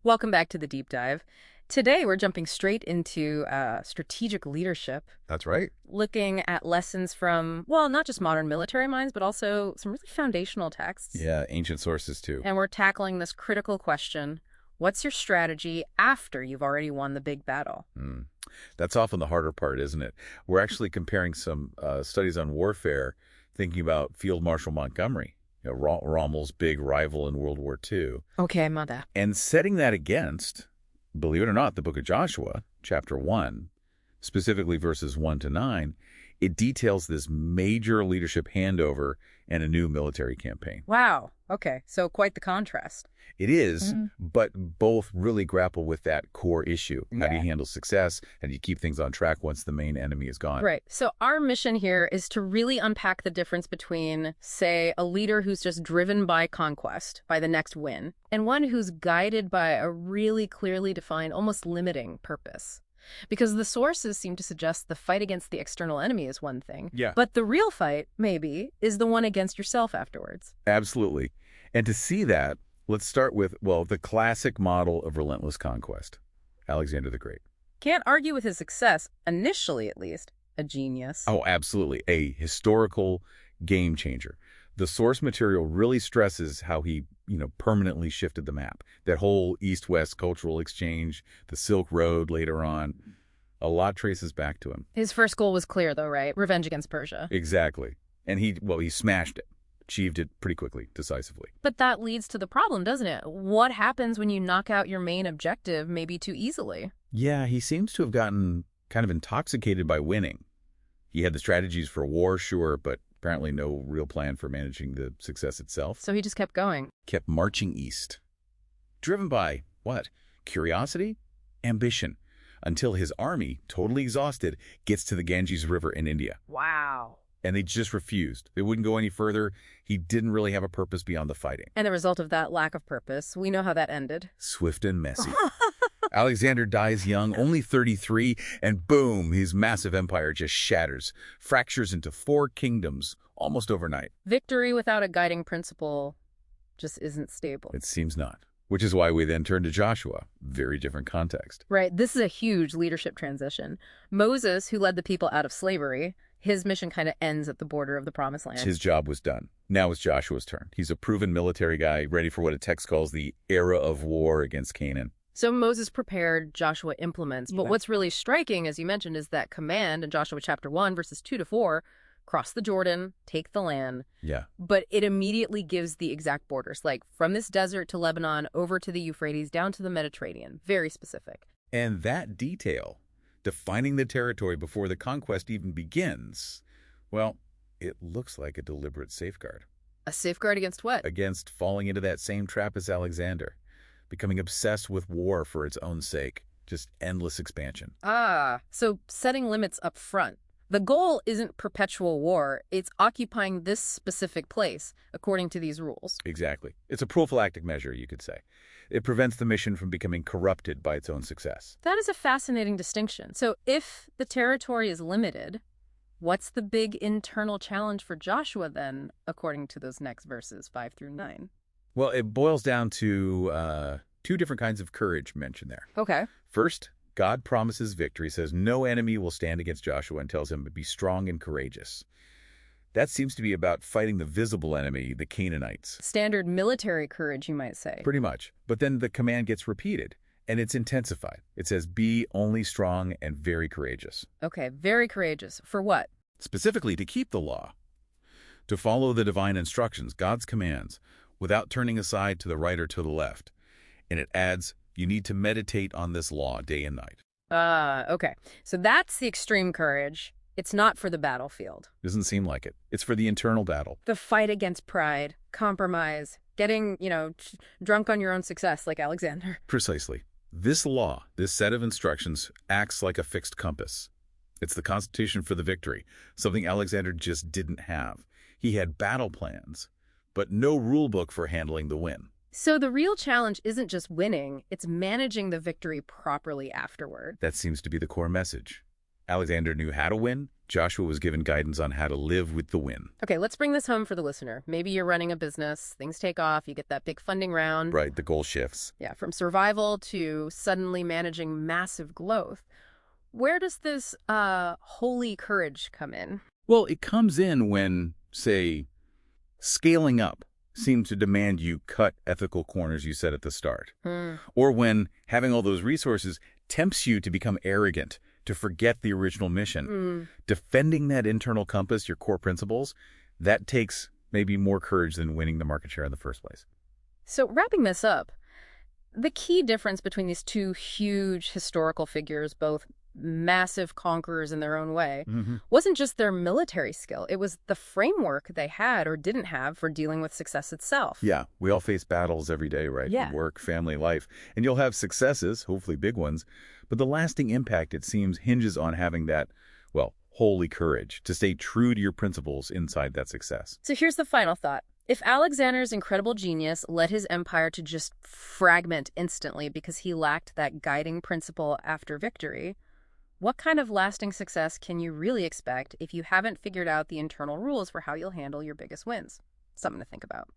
Welcome back to the deep dive. Today, we're jumping straight into strategic leadership, That's right. looking at lessons from, well, not just modern military minds, but also some really foundational texts. Yeah, ancient sources too. And we're tackling this critical question: what's your strategy after you've already won the big battle? Mm. That's often the harder part, isn't it? We're actually comparing some studies on warfare, thinking about Field Marshal Montgomery, Rommel's big rival in World War II, Okay, mother. and setting that against, believe it or not, the book of Joshua, chapter 1, specifically verses 1 to 9, it details this major leadership handover and a new military campaign. Wow. Okay, so quite the contrast. It is, but both really grapple with that core issue. How do you Yeah. handle success? How do you keep things on track once the main enemy is gone? Right. So our mission here is to really unpack the difference between, say, a leader who's just driven by conquest, by the next win, and one who's guided by a really clearly defined, almost limiting purpose. Because the sources seem to suggest the fight against the external enemy is one thing, Yeah, but the real fight, maybe, is the one against yourself afterwards. absolutely. And to see that, let's start with, well, the classic model of relentless conquest, Alexander the Great. Can't argue with his success, initially at least. A genius. Oh, absolutely. A historical game changer. The source material really stresses how he, permanently shifted the map. That whole East-West cultural exchange, the Silk Road later on, a lot traces back to him. His first goal was clear, though, right? Revenge against Persia. Exactly. And he smashed it, achieved it pretty quickly, decisively. But that leads to the problem, doesn't it? What happens when you knock out your main objective maybe too easily? Yeah, he seems to have gotten kind of intoxicated by winning. He had the strategies for war, sure, but apparently no real plan for managing the success itself. So he just kept going. Kept marching east. Driven by, what? Curiosity? Ambition. Until his army, totally exhausted, gets to the Ganges River in India. Wow. And they just refused. They wouldn't go any further. He didn't really have a purpose beyond the fighting. And the result of that lack of purpose, we know how that ended. Swift and messy. Alexander dies young, only 33, and boom, his massive empire just shatters, fractures into 4 kingdoms almost overnight. Victory without a guiding principle just isn't stable. It seems not. Which is why we then turn to Joshua. Very different context. Right. This is a huge leadership transition. Moses, who led the people out of slavery, his mission kind of ends at the border of the Promised Land. His job was done. Now it's Joshua's turn. He's a proven military guy, ready for what a text calls the era of war against Canaan. So Moses prepared, Joshua implements. But Yeah. what's really striking, as you mentioned, is that command in Joshua chapter 1, verses 2 to 4, cross the Jordan, take the land. Yeah. But it immediately gives the exact borders, like from this desert to Lebanon, over to the Euphrates, down to the Mediterranean. Very specific. And that detail, defining the territory before the conquest even begins, well, it looks like a deliberate safeguard A safeguard against what? against falling into that same trap as Alexander, becoming obsessed with war for its own sake, just endless expansion. So setting limits up front. The goal isn't perpetual war. It's occupying this specific place, according to these rules. Exactly. It's a prophylactic measure, you could say. It prevents the mission from becoming corrupted by its own success. That is a fascinating distinction. So if the territory is limited, what's the big internal challenge for Joshua then, according to those next verses, 5 through 9? Well, it boils down to 2 different kinds of courage mentioned there. Okay. First, God promises victory, says no enemy will stand against Joshua, and tells him to be strong and courageous. That seems to be about fighting the visible enemy, the Canaanites. Standard military courage, you might say. Pretty much. But then the command gets repeated, and it's intensified. It says, be only strong and very courageous. Okay, very courageous. For what? Specifically, to keep the law, to follow the divine instructions, God's commands, without turning aside to the right or to the left. And it adds, you need to meditate on this law day and night. Okay. So that's the extreme courage. It's not for the battlefield. Doesn't seem like it. It's for the internal battle. The fight against pride, compromise, getting, drunk on your own success like Alexander. Precisely. This law, this set of instructions, acts like a fixed compass. It's the constitution for the victory, something Alexander just didn't have. He had battle plans, but no rule book for handling the win. So the real challenge isn't just winning, it's managing the victory properly afterward. That seems to be the core message. Alexander knew how to win, Joshua was given guidance on how to live with the win. Okay, let's bring this home for the listener. Maybe you're running a business, things take off, you get that big funding round. Right, the goal shifts. Yeah, from survival to suddenly managing massive growth. Where does this holy courage come in? Well, it comes in when, say, scaling up seems to demand you cut ethical corners you set at the start. Hmm. Or when having all those resources tempts you to become arrogant, to forget the original mission. Defending that internal compass, your core principles, that takes maybe more courage than winning the market share in the first place. So wrapping this up, the key difference between these two huge historical figures, both massive conquerors in their own way, wasn't just their military skill. It was the framework they had or didn't have for dealing with success itself. Yeah, we all face battles every day, right? Yeah. Work, family, life. And you'll have successes, hopefully big ones, but the lasting impact, it seems, hinges on having that, well, holy courage to stay true to your principles inside that success. So here's the final thought. If Alexander's incredible genius led his empire to just fragment instantly because he lacked that guiding principle after victory, what kind of lasting success can you really expect if you haven't figured out the internal rules for how you'll handle your biggest wins? Something to think about.